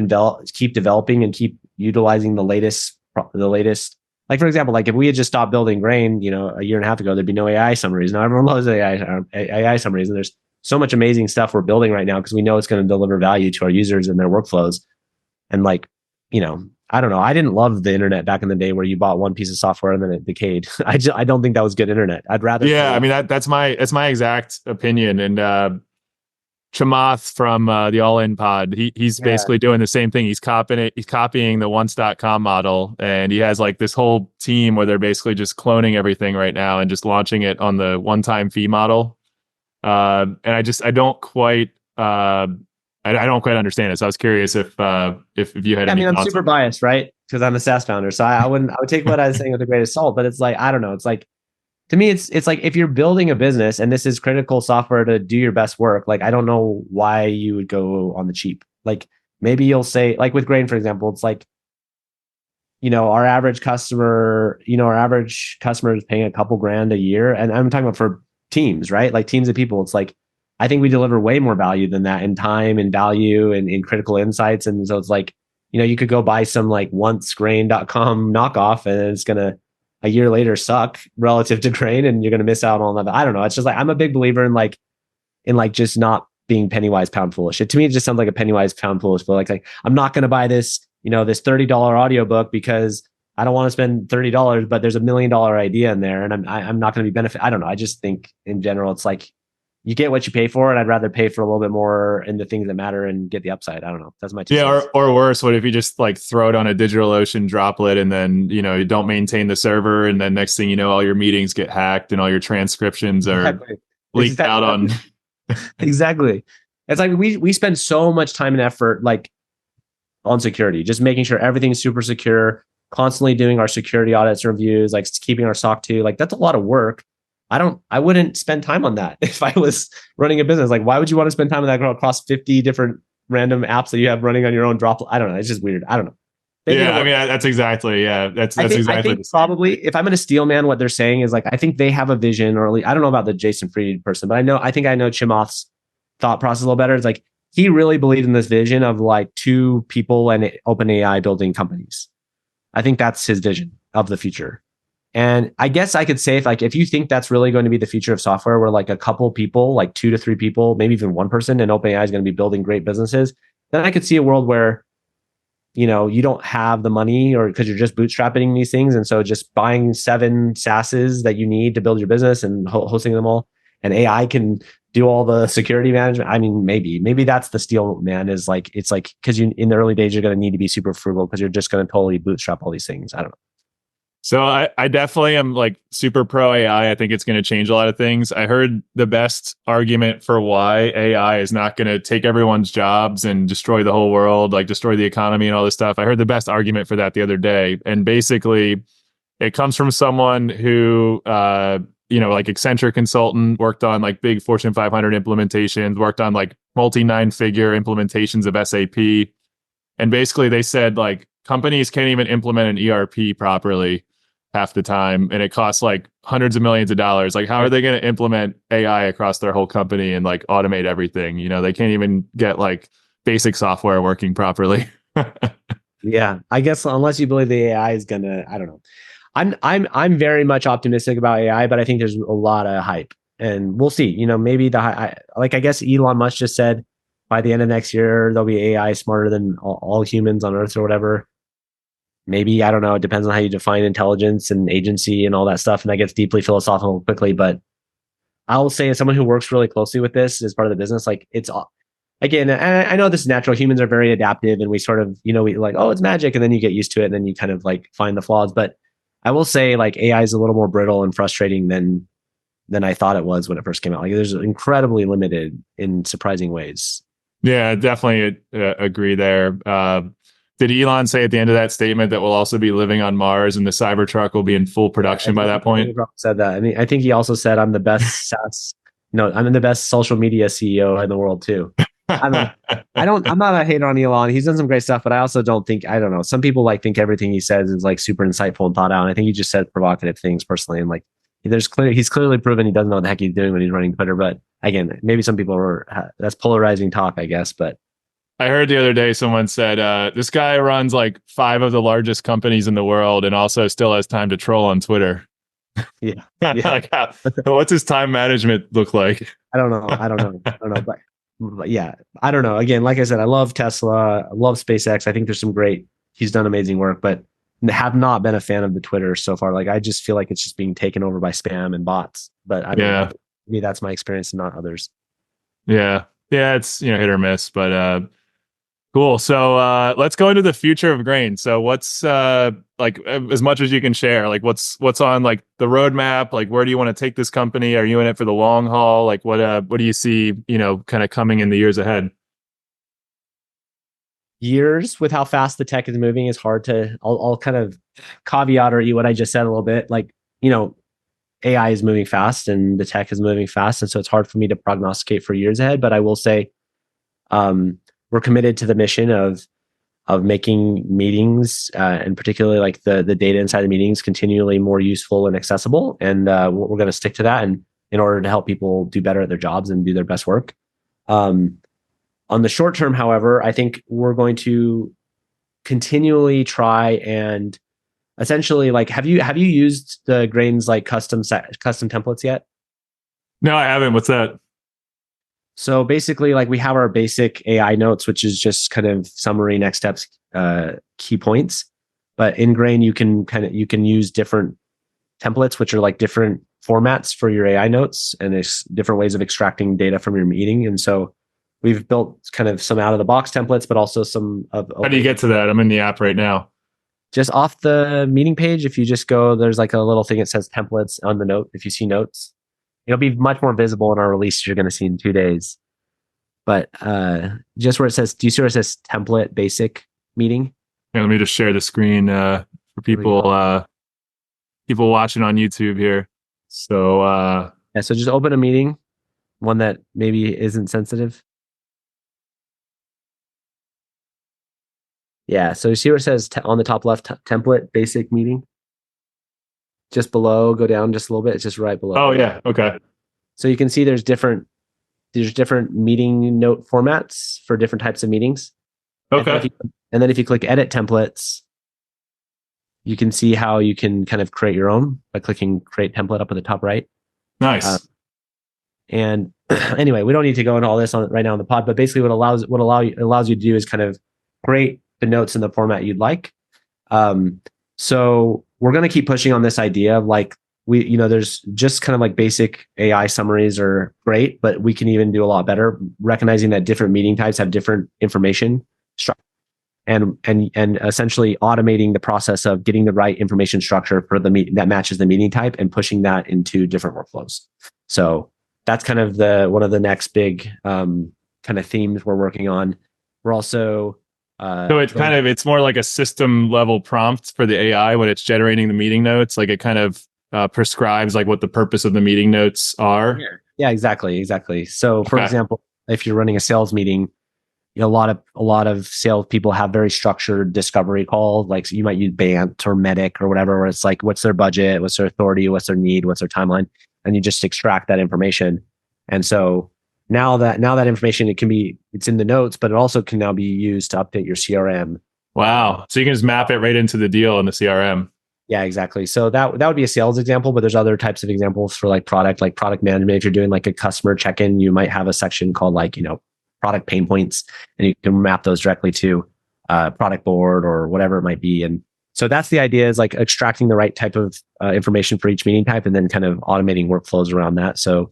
developing and keep utilizing the latest. Like for example, like if we had just stopped building Grain, a year and a half ago, there'd be no AI summaries. Now everyone loves AI summaries, and there's so much amazing stuff we're building right now because we know it's going to deliver value to our users and their workflows. And like, I don't know. I didn't love the internet back in the day where you bought one piece of software and then it decayed. I don't think that was good internet. I'd rather. Yeah, I mean that's my exact opinion. And Chamath from the All In Pod, he's basically doing the same thing. He's copying the once.com model, and he has like this whole team where they're basically just cloning everything right now and just launching it on the one-time fee model. And I don't quite understand it. So I was curious if you had. I mean, I'm super biased, right? Because I'm a SaaS founder, so I would take what I was saying with a grain of salt. But it's like, I don't know. It's like, to me, it's like if you're building a business and this is critical software to do your best work, like I don't know why you would go on the cheap. Like maybe you'll say, like with Grain, for example, it's like, our average customer is paying a couple grand a year, and I'm talking about for teams, right? Like teams of people. It's like, I think we deliver way more value than that in time and value and in critical insights. And so it's like, you could go buy some like oncegrain.com knockoff and it's going to a year later suck relative to Grain and you're going to miss out on that. I don't know. It's just like, I'm a big believer in just not being penny wise, pound foolish. To me, it just sounds like a penny wise, pound foolish, but like I'm not going to buy this, this $30 audiobook because I don't want to spend $30, but there's $1 million idea in there and I'm not going to be benefit. I don't know. I just think in general, it's like, you get what you pay for, and I'd rather pay for a little bit more in the things that matter and get the upside. I don't know. That's my two cents. Or worse, what if you just like throw it on a DigitalOcean droplet and then you don't maintain the server, and then next thing you know, all your meetings get hacked and all your transcriptions are leaked out on. Exactly. It's like we spend so much time and effort like on security, just making sure everything's super secure, constantly doing our security audits and reviews, like keeping our SOC 2. Like that's a lot of work. I wouldn't spend time on that if I was running a business. Like, why would you want to spend time on that across 50 different random apps that you have running on your own droplet? I don't know. It's just weird. I don't know. I mean, that's exactly. That's exactly. I think probably if I'm going to steel man what they're saying is like, I think they have a vision, or at least, I don't know about the Jason Fried person, but I think I know Chamath's thought process a little better. It's like, he really believed in this vision of like two people and OpenAI building companies. I think that's his vision of the future. And I guess I could say if you think that's really going to be the future of software, where like a couple people, like 2 to 3 people, maybe even one person, and OpenAI is going to be building great businesses, then I could see a world where, you don't have the money or because you're just bootstrapping these things. And so just buying 7 SaaSes that you need to build your business and hosting them all, and AI can do all the security management. I mean, maybe that's the steel man is like, it's like, because in the early days, you're going to need to be super frugal because you're just going to totally bootstrap all these things. I don't know. So I definitely am like super pro AI. I think it's going to change a lot of things. I heard the best argument for why AI is not going to take everyone's jobs and destroy the whole world, like destroy the economy and all this stuff. I heard the best argument for that the other day. And basically it comes from someone who, like eccentric consultant, worked on like big Fortune 500 implementations, worked on like multi 9-figure implementations of SAP. And basically they said like companies can't even implement an ERP properly half the time, and it costs like hundreds of millions of dollars. Like, how are they going to implement AI across their whole company and like automate everything? They can't even get like basic software working properly. Yeah, I guess unless you believe the AI is gonna, I don't know. I'm very much optimistic about AI, but I think there's a lot of hype, and we'll see. Maybe I guess Elon Musk just said by the end of next year there'll be AI smarter than all humans on Earth or whatever. Maybe, I don't know. It depends on how you define intelligence and agency and all that stuff. And that gets deeply philosophical quickly. But I'll say, as someone who works really closely with this as part of the business, like it's, again, I know this is natural. Humans are very adaptive and we sort of, we like, oh, it's magic. And then you get used to it and then you kind of like find the flaws. But I will say like AI is a little more brittle and frustrating than I thought it was when it first came out. Like there's incredibly limited in surprising ways. Yeah, definitely agree there. Did Elon say at the end of that statement that we'll also be living on Mars and the Cybertruck will be in full production by that point? He said that. I mean, I think he also said, I'm the best SaaS. No, I'm the best social media CEO in the world too. I'm not a hater on Elon. He's done some great stuff, but I also don't know. Some people like think everything he says is like super insightful and thought out. And I think he just said provocative things personally. And like, he's clearly proven he doesn't know what the heck he's doing when he's running Twitter. But again, maybe some people that's polarizing talk, I guess. But I heard the other day someone said, this guy runs like 5 of the largest companies in the world and also still has time to troll on Twitter. Yeah. Yeah. Like what's his time management look like? I don't know. But yeah, I don't know. Again, like I said, I love Tesla. I love SpaceX. I think there's some great, he's done amazing work, but have not been a fan of the Twitter so far. Like, I just feel like it's just being taken over by spam and bots, but I don't know. Maybe that's my experience and not others. Yeah. Yeah. It's, hit or miss, but, cool. So let's go into the future of Grain. So what's like as much as you can share, like what's on like the roadmap? Like where do you want to take this company? Are you in it for the long haul? Like what do you see, kind of coming in the years ahead? Years with how fast the tech is moving is hard to, I'll kind of caveat or what I just said a little bit. Like, AI is moving fast and the tech is moving fast. And so it's hard for me to prognosticate for years ahead, but I will say, we're committed to the mission of making meetings and particularly like the data inside the meetings continually more useful and accessible. And we're going to stick to that, and in order to help people do better at their jobs and do their best work. On the short term, however, I think we're going to continually try and essentially like have you used the Grain's like custom templates yet? No, I haven't. What's that? So basically, like we have our basic AI notes, which is just kind of summary, next steps, key points. But in Grain, you can use different templates, which are like different formats for your AI notes, and there's different ways of extracting data from your meeting. And so we've built kind of some out of the box templates, but also some of. How do you get to that? I'm in the app right now. Just off the meeting page, if you just go, there's like a little thing that says templates on the note. If you see notes, it'll be much more visible in our release you're going to see in 2 days. But just where it says, do you see where it says template basic meeting? Yeah, let me just share the screen for people people watching on YouTube here. So yeah, so just open a meeting, one that maybe isn't sensitive. Yeah, so you see where it says on the top left, template basic meeting? Just below, go down just a little bit. It's just right below. Oh yeah, okay. So you can see there's different meeting note formats for different types of meetings. Okay. And then if you click edit templates, you can see how you can kind of create your own by clicking create template up at the top right. Nice. And anyway, we don't need to go into all this right now on the pod, but basically what allows you to do is kind of create the notes in the format you'd like. So we're going to keep pushing on this idea of like, there's just kind of like basic AI summaries are great, but we can even do a lot better, recognizing that different meeting types have different information structure, and essentially automating the process of getting the right information structure for the meeting that matches the meeting type and pushing that into different workflows. So that's kind of one of the next big kind of themes we're working on. We're also so it's more like a system level prompt for the AI when it's generating the meeting notes. Like it kind of prescribes like what the purpose of the meeting notes are. Yeah, exactly. So for example, if you're running a sales meeting, a lot of sales people have very structured discovery calls. Like so you might use BANT or Medic or whatever, where it's like, what's their budget, what's their authority, what's their need, what's their timeline, and you just extract that information. And so now that information, it's in the notes, but it also can now be used to update your CRM. Wow! So you can just map it right into the deal in the CRM. Yeah, exactly. So that would be a sales example, but there's other types of examples for like product management. If you're doing like a customer check-in, you might have a section called like, product pain points, and you can map those directly to product board or whatever it might be. And so that's the idea, is like extracting the right type of information for each meeting type and then kind of automating workflows around that. So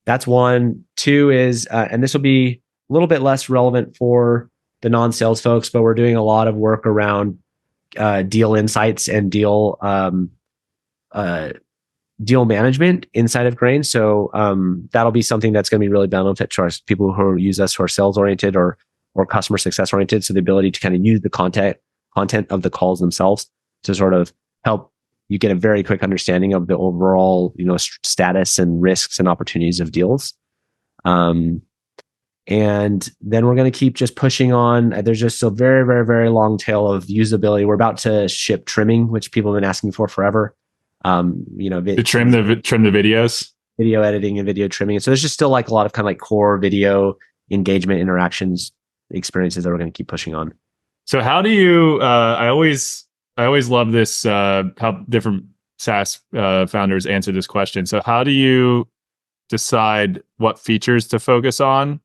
that's one. Two is, and this will be a little bit less relevant for the non-sales folks, but we're doing a lot of work around deal insights and deal management inside of Grain. So that'll be something that's going to be really benefit to our people who use us who are sales oriented or customer success oriented. So the ability to kind of use the content of the calls themselves to sort of help you get a very quick understanding of the overall status and risks and opportunities of deals. And then we're going to keep just pushing on. There's just a very, very, very long tail of usability. We're about to ship trimming, which people have been asking for forever. To trim the videos, video editing and video trimming. So there's just still like a lot of kind of like core video engagement interactions experiences that we're going to keep pushing on. So how do you? I always love this how different SaaS founders answer this question. So how do you decide what features to focus on?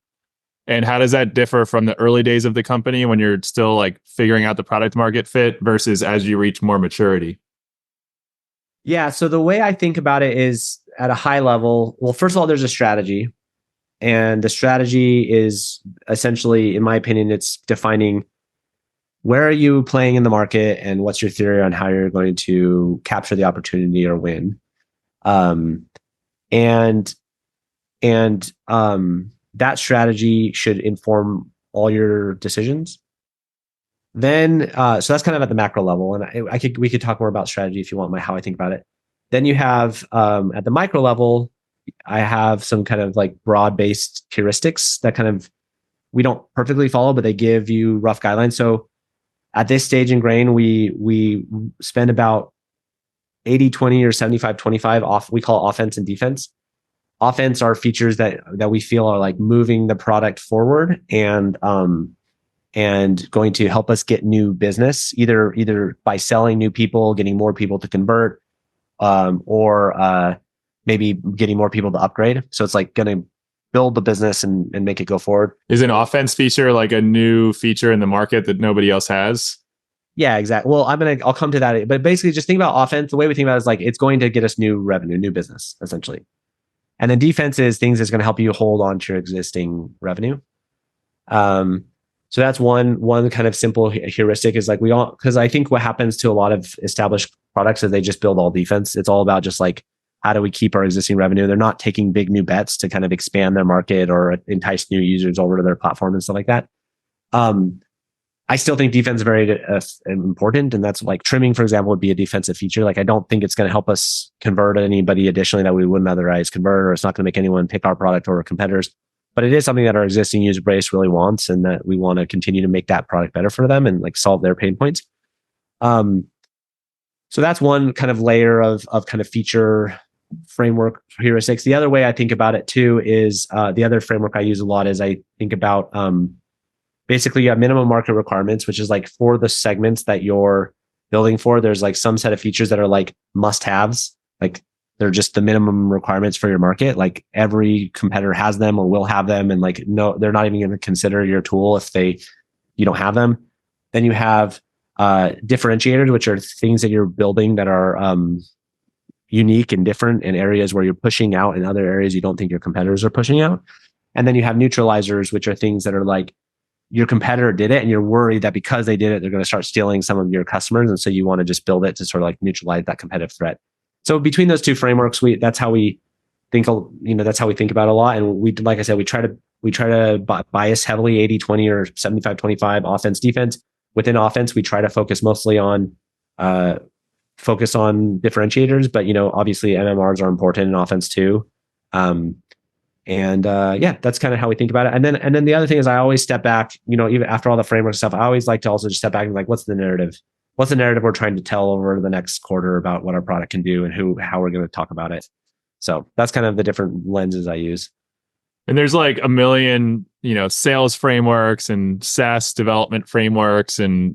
And how does that differ from the early days of the company when you're still like figuring out the product market fit versus as you reach more maturity? Yeah. So the way I think about it is at a high level. Well, first of all, there's a strategy. And the strategy is essentially, in my opinion, it's defining where are you playing in the market and what's your theory on how you're going to capture the opportunity or win. And that strategy should inform all your decisions. Then, so that's kind of at the macro level, and we could talk more about strategy if you want how I think about it. Then you have at the micro level, I have some kind of like broad-based heuristics that kind of we don't perfectly follow, but they give you rough guidelines. So at this stage in Grain, we spend about 80-20 or 75-25 off. We call it offense and defense. Offense are features that we feel are like moving the product forward and going to help us get new business, either by selling new people, getting more people to convert, or maybe getting more people to upgrade. So it's like going to build the business and make it go forward. Is an offense feature like a new feature in the market that nobody else has? Yeah, exactly. Well, I'll come to that. But basically just think about offense. The way we think about it is like, it's going to get us new revenue, new business, essentially. And then defense is things that's going to help you hold on to your existing revenue. So that's one kind of simple heuristic is like because I think what happens to a lot of established products is they just build all defense. It's all about just like, how do we keep our existing revenue? They're not taking big new bets to kind of expand their market or entice new users over to their platform and stuff like that. I still think defense is very important. And that's like trimming, for example, would be a defensive feature. Like, I don't think it's going to help us convert anybody additionally that we wouldn't otherwise convert, or it's not going to make anyone pick our product over competitors. But it is something that our existing user base really wants, and that we want to continue to make that product better for them and like solve their pain points. So that's one kind of layer of kind of feature framework heuristics. The other way I think about it too is the other framework I use a lot is I think about basically you have minimum market requirements, which is like for the segments that you're building for, there's like some set of features that are like must-haves, like they're just the minimum requirements for your market. Like every competitor has them or will have them, and like no, they're not even going to consider your tool if you don't have them. Then you have differentiators, which are things that you're building that are unique and different in areas where you're pushing out in other areas you don't think your competitors are pushing out. And then you have neutralizers, which are things that are like your competitor did it and you're worried that because they did it, they're going to start stealing some of your customers. And so you want to just build it to sort of like neutralize that competitive threat. So between those two frameworks, that's how we think, that's how we think about it a lot. And like I said, we try to bias heavily 80-20 or 75-25 offense defense. Within offense, we try to focus mostly on differentiators, but obviously MMRs are important in offense too. Yeah, that's kind of how we think about it. And then the other thing is I always step back, even after all the framework stuff, I always like to also just step back and like, what's the narrative? What's the narrative we're trying to tell over the next quarter about what our product can do and how we're going to talk about it? So that's kind of the different lenses I use. And there's like a million, sales frameworks and SaaS development frameworks and,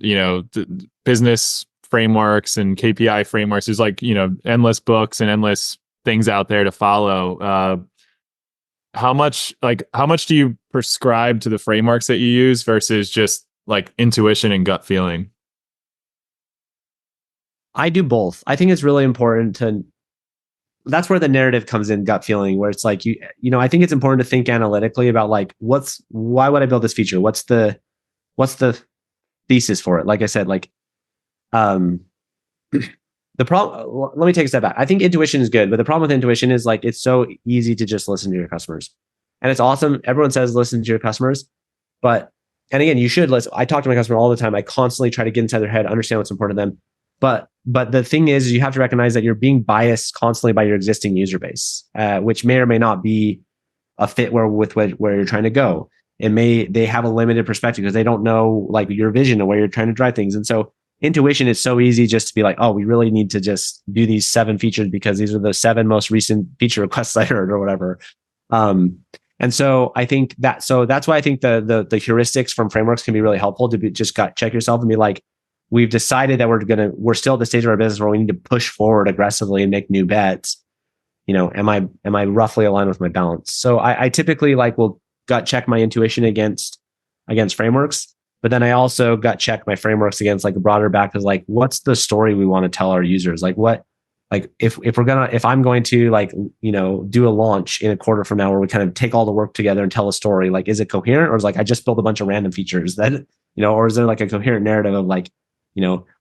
business frameworks and KPI frameworks. There's like, endless books and endless things out there to follow. How much do you prescribe to the frameworks that you use versus just like intuition and gut feeling? I do both. I think it's really important that's where the narrative comes in, gut feeling, where it's like, I think it's important to think analytically about like, why would I build this feature? What's the thesis for it? Like I said, like, the problem, let me take a step back. I think intuition is good, but the problem with intuition is like, it's so easy to just listen to your customers. And it's awesome. Everyone says, listen to your customers, and again, you should listen. I talk to my customer all the time. I constantly try to get inside their head, understand what's important to them. But the thing is you have to recognize that you're being biased constantly by your existing user base, which may or may not be a fit with where you're trying to go. They have a limited perspective because they don't know like your vision and where you're trying to drive things. And so intuition is so easy just to be like, oh, we really need to just do these 7 features because these are the 7 most recent feature requests I heard or whatever. And so I think that's why I think the heuristics from frameworks can be really helpful to just check yourself and be like, we've decided that we're still at the stage of our business where we need to push forward aggressively and make new bets. Am I roughly aligned with my balance? So I typically will gut check my intuition against frameworks, but then I also gut check my frameworks against a broader back is what's the story we want to tell our users? If I'm going to do a launch in a quarter from now where we kind of take all the work together and tell a story, is it coherent, or is I just build a bunch of random features that, or is there a coherent narrative of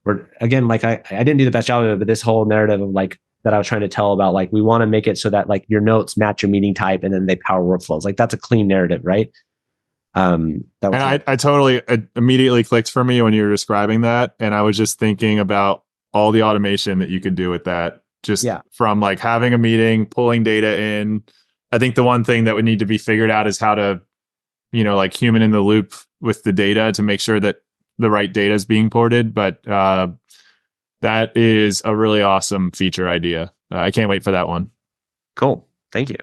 we're again, I didn't do the best job of it, but this whole narrative of that I was trying to tell about we want to make it so that your notes match your meeting type and then they power workflows. That's a clean narrative, right? I totally immediately clicked for me when you were describing that. And I was just thinking about all the automation that you could do with that. Just from having a meeting, pulling data in. I think the one thing that would need to be figured out is how to, human in the loop with the data to make sure that the right data is being ported. But that is a really awesome feature idea. I can't wait for that one. Cool. Thank you.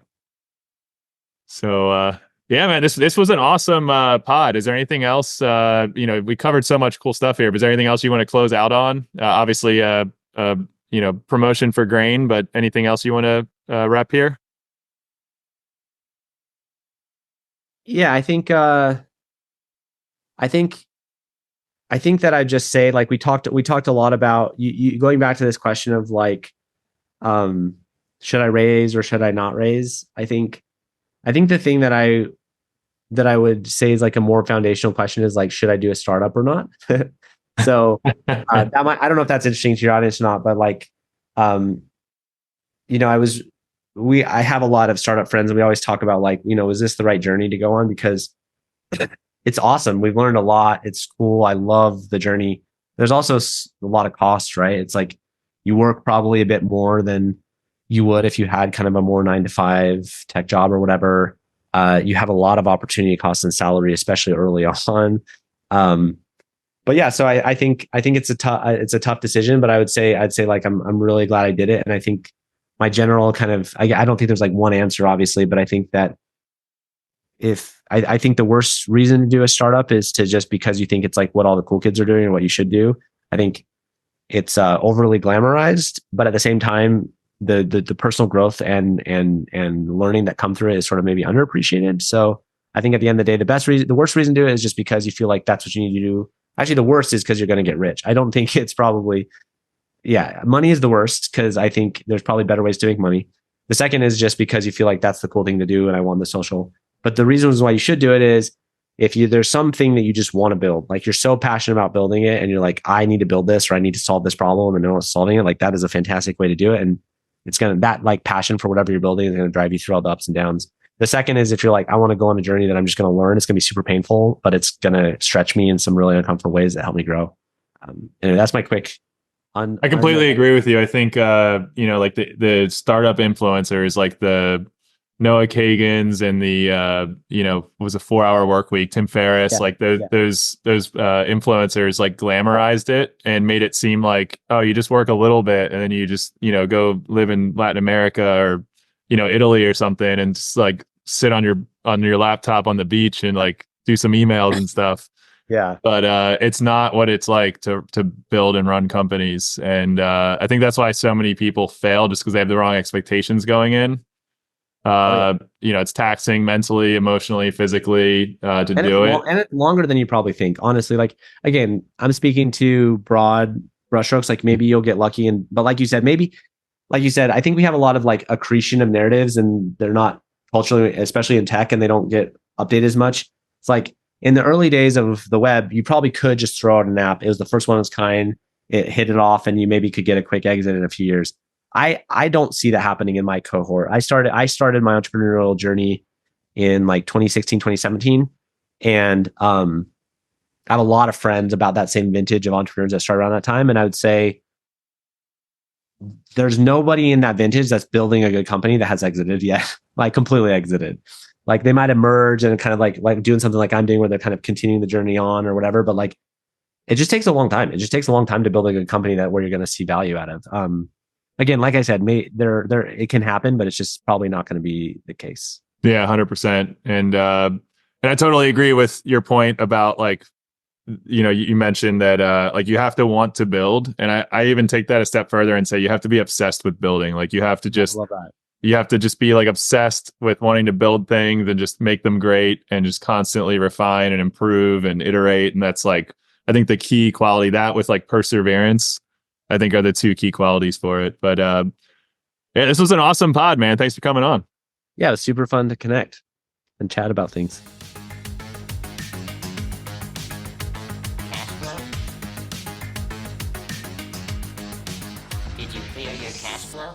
So, yeah, man, this was an awesome pod. Is there anything else? We covered so much cool stuff here. But is there anything else you want to close out on? Obviously, promotion for Grain, but anything else you want to wrap here? Yeah, I think that I'd just say we talked a lot about you going back to this question of should I raise or should I not raise? I think the thing that I would say is a more foundational question is should I do a startup or not? So I don't know if that's interesting to your audience or not, but I have a lot of startup friends and we always talk about is this the right journey to go on? Because it's awesome. We've learned a lot. It's cool. I love the journey. There's also a lot of costs, right? It's you work probably a bit more than you would if you had kind of a more 9-to-5 tech job or whatever. You have a lot of opportunity costs and salary, especially early on. But yeah, so I think it's a tough decision, but I'd say I'm really glad I did it. And I think my general kind of, I don't think there's one answer, obviously, but I think that I think the worst reason to do a startup is to just because you think it's what all the cool kids are doing and what you should do. I think it's overly glamorized, but at the same time, the personal growth and learning that come through it is sort of maybe underappreciated. So I think at the end of the day, the worst reason to do it is just because you feel like that's what you need to do. Actually, the worst is because you're going to get rich. I don't think it's probably, money is the worst because I think there's probably better ways to make money. The second is just because you feel like that's the cool thing to do and I want the social. But the reasons why you should do it is if there's something that you just want to build, you're so passionate about building it and you're I need to build this or I need to solve this problem and no one's solving it. That is a fantastic way to do it. And it's going to, that passion for whatever you're building is going to drive you through all the ups and downs. The second is if you're I want to go on a journey that I'm just going to learn, it's going to be super painful, but it's going to stretch me in some really uncomfortable ways that help me grow. Anyway, that's my quick. I completely agree with you. I think, the startup influencers, the Noah Kagan's and the, was a 4-hour work week, Tim Ferriss, those influencers glamorized it and made it seem oh, you just work a little bit and then you just, go live in Latin America or, Italy or something and just sit on your laptop on the beach and do some emails and stuff. Yeah. But it's not what it's like to build and run companies. And I think that's why so many people fail just because they have the wrong expectations going in. It's taxing mentally, emotionally, physically to do it. And it's longer than you probably think. Honestly, again, I'm speaking to broad brushstrokes. Maybe you'll get lucky. But like you said, I think we have a lot of accretion of narratives and they're not culturally, especially in tech, and they don't get updated as much. It's in the early days of the web, you probably could just throw out an app. It was the first one of its kind. It hit it off and you maybe could get a quick exit in a few years. I don't see that happening in my cohort. I started my entrepreneurial journey in 2016, 2017. And I have a lot of friends about that same vintage of entrepreneurs that started around that time. And I would say there's nobody in that vintage that's building a good company that has exited yet, completely exited. They might emerge and kind of like doing something like I'm doing where they're kind of continuing the journey on or whatever. But it just takes a long time. It just takes a long time to build a good company where you're going to see value out of. Again, like I said, it can happen, but it's just probably not going to be the case. Yeah, 100%. And I totally agree with your point about you mentioned that like you have to want to build, and I even take that a step further and say you have to be obsessed with building. Like you have to just love that. you have to just be like obsessed with wanting to build things and just make them great and just constantly refine and improve and iterate. And that's like, I think the key quality, that with like perseverance, I think are the two key qualities for it. But yeah, this was an awesome pod, man. Thanks for coming on. Yeah, it was super fun to connect and chat about things. Cash flow? Did you clear your cash flow?